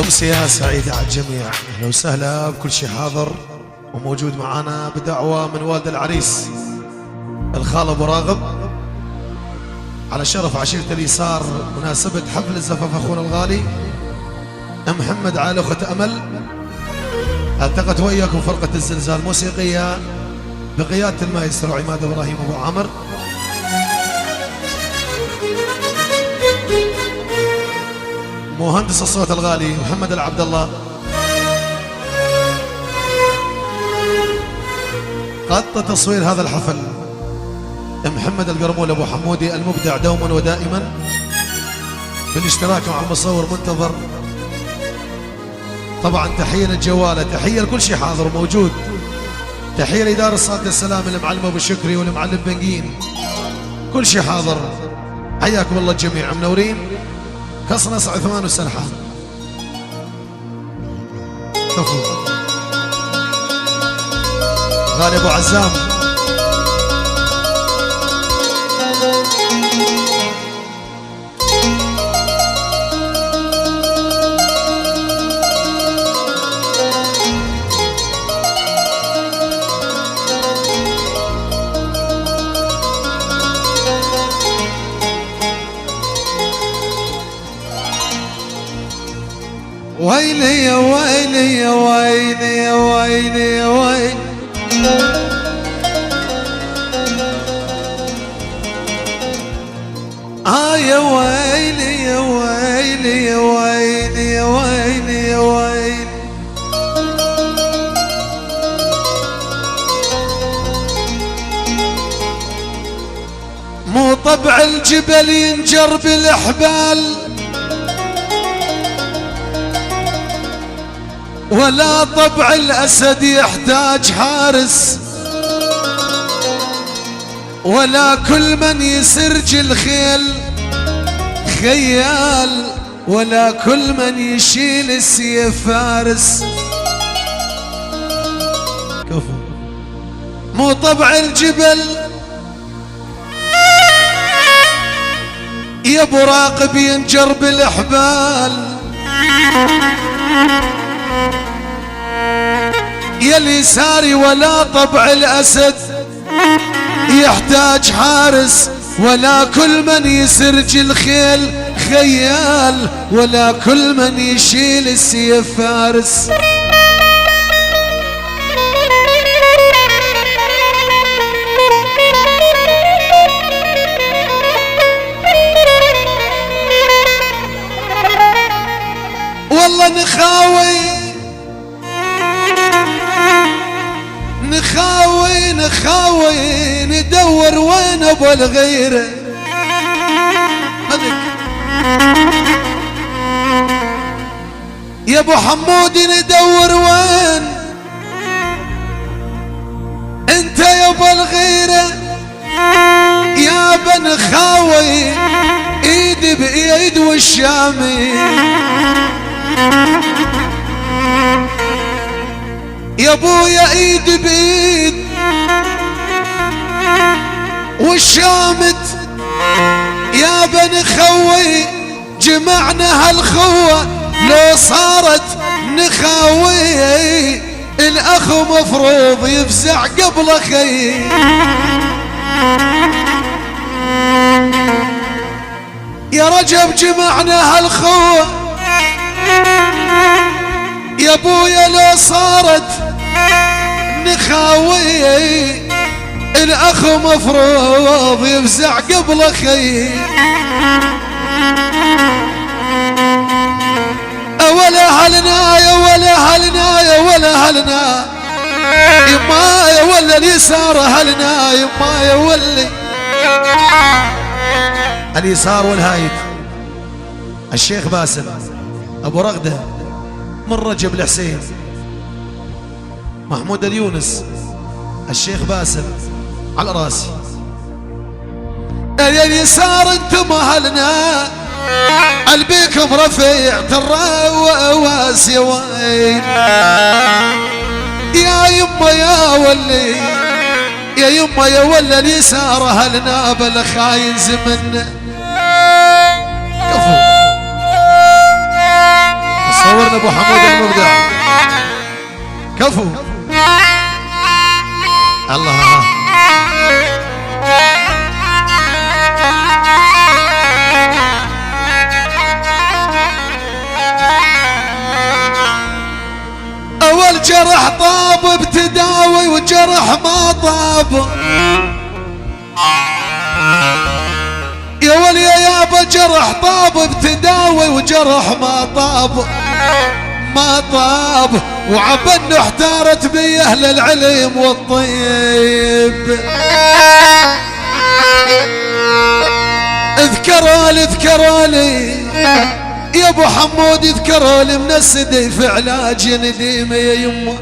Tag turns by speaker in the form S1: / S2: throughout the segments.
S1: أمسية سعيدة على الجميع، أهلا وسهلا بكل شي حاضر وموجود معانا بدعوة من والد العريس الخال أبو راغب على شرف عشيرة اليسار مناسبة حفل الزفاف أخونا الغالي محمد علي أخت أمل. التقت وإياكم فرقة الزلزال موسيقية بقيادة المايسترو عماد إبراهيم أبو عامر. مهندس الصوت الغالي محمد العبد الله. قد تصوير هذا الحفل محمد القرمول أبو حمودي المبدع دوما ودائما بالاشتراك مع المصور منتظر. طبعا تحية للجوالة، تحية لكل شيء حاضر وموجود، تحية لإدارة صالة السلام المعلم أبو شكري والمعلم بنقين، كل شيء حاضر. حياكم الله الجميع، منورين كسر نص عثمان والسرحان. كفو غالي أبو عزام.
S2: ويلي يا ويلي يا ويلي يا ويلي يا ويلي يا ويلي يا ويلي يا ويلي يا ويلي يا ويلي. مو طبع الجبل ينجر بالحبال ولا طبع الأسد يحتاج حارس، ولا كل من يسرج الخيل خيال، ولا كل من يشيل السيف فارس.
S1: كفو
S2: مو طبع الجبل يا ابو راقب ينجر بالحبال، يا اليساري ولا طبع الأسد يحتاج حارس، ولا كل من يسرج الخيل خيال، ولا كل من يشيل السيف فارس. والله نخاوي ندور وين ابو الغيره. يا ابو حمود ندور وين انت يا ابو الغيره. يا بن خاوي ايد بايد والشامي، يا ابويا ايد بايد والشامت. يا بن خوي جمعنا هالخوة لو صارت نخاوي، الاخ مفروض يفزع قبل اخي. يا رجب جمعنا هالخوة يا ابويا لو صارت نخاوي، الاخ مفروض يفزع قبل اخي. ولا هلنا يا ولا هلنا يا ولا هلنا يما يا ولا اليسار هلنا يما يا ولي.
S1: اليسار والهايد الشيخ باسل أبو رغدة من رجب الحسين، محمود اليونس الشيخ باسل على راسي.
S2: يا اليسار انتم اهلنا البيكم رفيع ترى واسي وين. يا يما يا ولي يا يما يا ولا اليسار اهلنا بالخاين زمنا.
S1: كفو صورنا ابو حمود المبدع كفو الله.
S2: اول جرح طاب بتداوي وجرح ما طاب يا ولي يابا جرح طاب بتداوي وجرح ما طاب وعبن احتارت بي اهل العلم والطيب. اذكرالي يا ابو حمود اذكرالي من السدي في علاج نديمه يا يمه.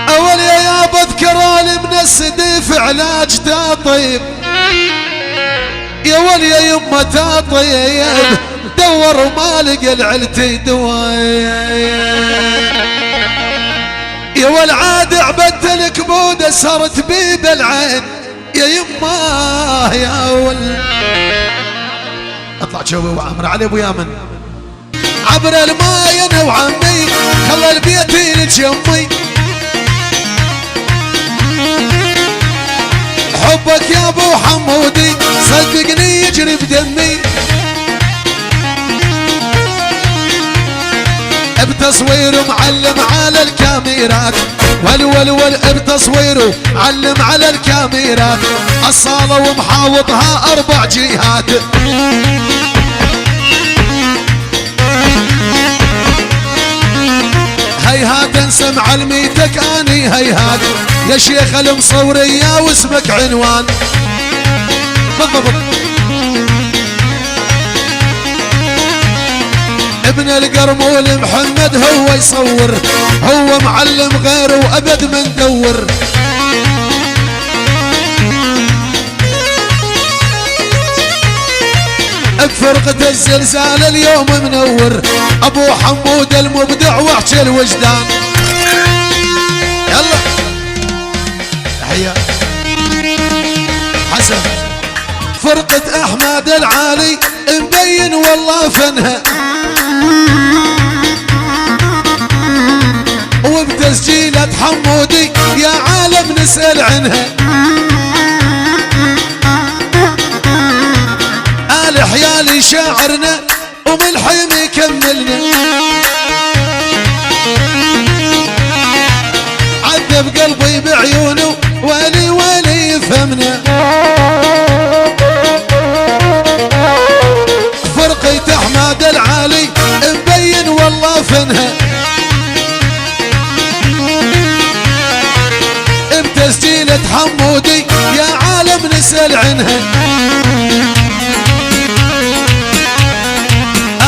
S2: اول يا يابا اذكرالي من السدي في علاج تطيب يا ولي يا يمه تطيب دور وما لقى العلتي دوايب يا والعاد عبدت الكبود سرت بي بالعين يا يمه يا ول.
S1: اطلع شوي وعمر علي ابو يامن
S2: عبر الماي انا وعمي خلى البيت لجمي حبك يا ابو حمودي صدقني يجري بدمي بتصوير معلم على الكاميرات ول بتصويره علم على الكاميرات الصالة ومحاوطها 4 جهات. هيهات انسمع الميتك اني هيهات يا شيخ المصورية واسمك عنوان بالضبط. ابن القرمول محمد هو يصور هو معلم غيره وابد من دور. بفرقة الزلزال اليوم منور ابو حمود المبدع وحش الوجدان.
S1: يلا تحية حسن.
S2: فرقة احمد العالي مبين والله فنها وبتسجيلة حمودي يا عالم نسأل عنها. آل حيالي شاعرنا وملحم يكملنا عذب قلبي بعيونه ولي يفهمنا. فرقة احمد العالي مبين والله فنها بتسجيلة حمودي يا عالم نسأل عنها.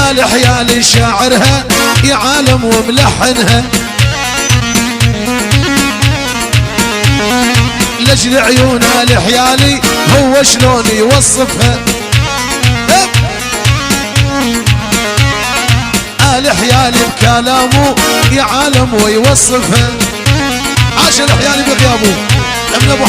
S2: آل حيالي شاعرها يا عالم وملحنها لجل عيون آل حيالي هو شلون يوصفها. آل حيالي بكلامه يا عالم ويوصفها. عاش الحيالي بغيابه ابن ابو